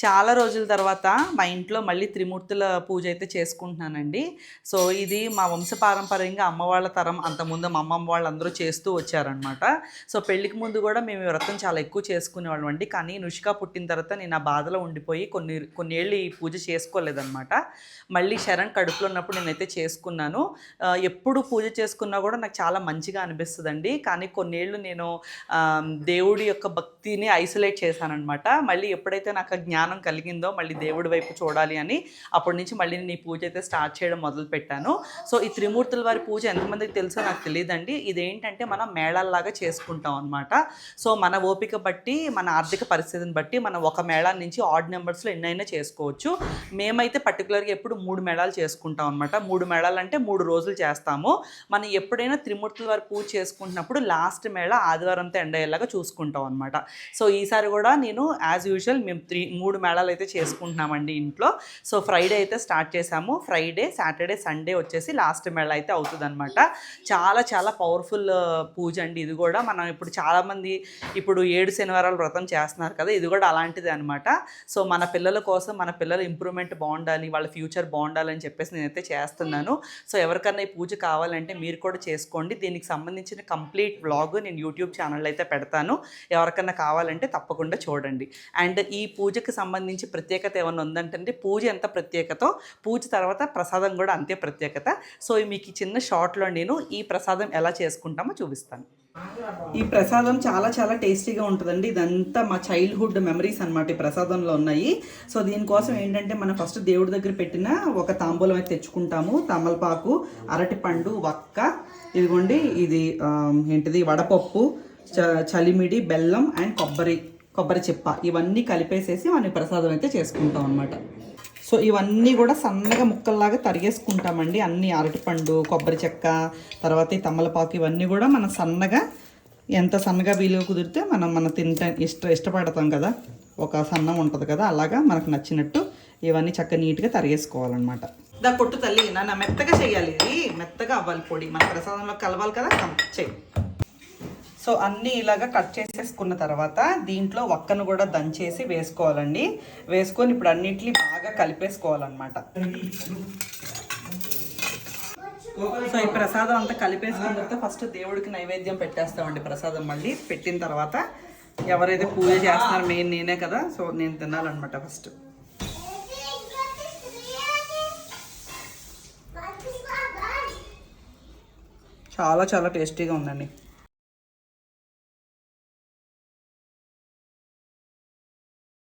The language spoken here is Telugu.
చాలా రోజుల తర్వాత మా ఇంట్లో మళ్ళీ త్రిమూర్తుల పూజ అయితే చేసుకుంటున్నానండి. సో, ఇది మా వంశపారంపర్యంగా అమ్మ వాళ్ళ తరం అంతకుముందు మా అమ్మమ్మ వాళ్ళందరూ చేస్తూ వచ్చారనమాట. సో, పెళ్ళికి ముందు కూడా మేము ఈ వ్రతం చాలా ఎక్కువ చేసుకునేవాళ్ళమండి. కానీ నుషిక పుట్టిన తర్వాత నేను ఆ బాధలో ఉండిపోయి కొన్నేళ్ళు ఈ పూజ చేసుకోలేదనమాట. మళ్ళీ శరణ్ కడుపులో ఉన్నప్పుడు నేనైతే చేసుకున్నాను. ఎప్పుడు పూజ చేసుకున్నా కూడా నాకు చాలా మంచిగా అనిపిస్తదండి. కానీ కొన్నేళ్ళు నేను దేవుడి యొక్క భక్తిని ఐసోలేట్ చేశాననమాట. మళ్ళీ ఎప్పుడైతే నాకు ఆ జ్ఞానం కలిగిందో మళ్ళీ దేవుడి వైపు చూడాలి అని అప్పటి నుంచి మళ్ళీ నేను ఈ పూజ అయితే స్టార్ట్ చేయడం మొదలుపెట్టాను. సో, ఈ త్రిమూర్తుల వారి పూజ ఎంతమందికి తెలుసో నాకు తెలియదండి. ఇదేంటంటే మనం మేళాల్లాగా చేసుకుంటాం అనమాట. సో, మన ఓపిక బట్టి మన ఆర్థిక పరిస్థితిని బట్టి మనం ఒక మేళా నుంచి ఆడ్ నెంబర్స్లో ఎన్నైనా చేసుకోవచ్చు. మేమైతే పర్టికులర్గా ఎప్పుడు 3 మేళాలు చేసుకుంటాం అనమాట. 3 మేళాలు అంటే 3 రోజులు చేస్తాము. మనం ఎప్పుడైనా త్రిమూర్తుల వారి పూజ చేసుకుంటున్నప్పుడు లాస్ట్ మేళ ఆదివారంతో ఎండ్ అయ్యేలాగా చూసుకుంటాం అనమాట. సో, ఈసారి కూడా నేను యాజ్ యూజువల్ మేము 3 మేళాలు అయితే చేసుకుంటున్నామండి ఇంట్లో. సో, ఫ్రైడే అయితే స్టార్ట్ చేసాము. ఫ్రైడే, సాటర్డే, సండే వచ్చేసి లాస్ట్ మేళ అయితే అవుతుందన్నమాట. చాలా చాలా పవర్ఫుల్ పూజ అండి ఇది కూడా. మనం ఇప్పుడు చాలామంది ఇప్పుడు 7 శనివారాలు వ్రతం చేస్తున్నారు కదా, ఇది కూడా అలాంటిదే అనమాట. సో, మన పిల్లల కోసం మన పిల్లల ఇంప్రూవ్మెంట్ బాగుండాలి, వాళ్ళ ఫ్యూచర్ బాగుండాలని చెప్పేసి నేనైతే చేస్తున్నాను. సో, ఎవరికన్నా ఈ పూజ కావాలంటే మీరు కూడా చేసుకోండి. దీనికి సంబంధించిన కంప్లీట్ వ్లాగ్ నేను యూట్యూబ్ ఛానల్ అయితే పెడతాను. ఎవరికన్నా కావాలంటే తప్పకుండా చూడండి. అండ్ ఈ పూజకి సంబంధించి ప్రత్యేకత ఏమన్నా ఉందంటే, పూజ ఎంత ప్రత్యేకతో పూజ తర్వాత ప్రసాదం కూడా అంతే ప్రత్యేకత. సో, మీకు ఈ చిన్న షార్ట్లో నేను ఈ ప్రసాదం ఎలా చేసుకుంటామో చూపిస్తాను. ఈ ప్రసాదం చాలా చాలా టేస్టీగా ఉంటుందండి. ఇదంతా మా చైల్డ్హుడ్ మెమరీస్ అనమాట ఈ ప్రసాదంలో ఉన్నాయి. సో, దీనికోసం ఏంటంటే మనం ఫస్ట్ దేవుడి దగ్గర పెట్టిన ఒక తాంబూలం అయితే తెచ్చుకుంటాము. తమలపాకు, అరటిపండు, వక్క, ఇదిగోండి ఇది ఏంటిది వడపప్పు, చలిమిడి, బెల్లం అండ్ కొబ్బరి చిప్ప ఇవన్నీ కలిపేసేసి మనం ప్రసాదం అయితే చేసుకుంటాం అనమాట. సో, ఇవన్నీ కూడా సన్నగా ముక్కల్లాగా తరిగేసుకుంటామండి. అన్నీ అరటిపండు, కొబ్బరి చెక్క, తర్వాత ఈ తమలపాకు ఇవన్నీ కూడా మనం సన్నగా ఎంత సన్నగా వీలుగా కుదిరితే మనం ఇష్టపడతాం కదా, ఒక సన్నం ఉంటుంది కదా, అలాగా మనకు నచ్చినట్టు ఇవన్నీ చక్కగా నీట్గా తరిగేసుకోవాలన్నమాట. దా కొట్టు తల్లి, నన్ను మెత్తగా చేయాలి, ఇది మెత్తగా అవ్వాలి పొడి, మన ప్రసాదంలో కలవాలి కదా, చెయ్యి. సో, అన్నీ ఇలాగా కట్ చేసేసుకున్న తర్వాత దీంట్లో వక్కను కూడా దంచేసి వేసుకోవాలండి. వేసుకొని ఇప్పుడు అన్నిటిని బాగా కలిపేసుకోవాలన్నమాట. సో, ఈ ప్రసాదం అంతా కలిపేసుకున్న తర్వాత ఫస్ట్ దేవుడికి నైవేద్యం పెట్టేస్తామండి. ప్రసాదం మళ్ళీ పెట్టిన తర్వాత ఎవరైతే పూజ చేస్తున్నారో మెయిన్ నేనే కదా, సో నేను తినాలన్నమాట ఫస్ట్. చాలా చాలా టేస్టీగా ఉందండి.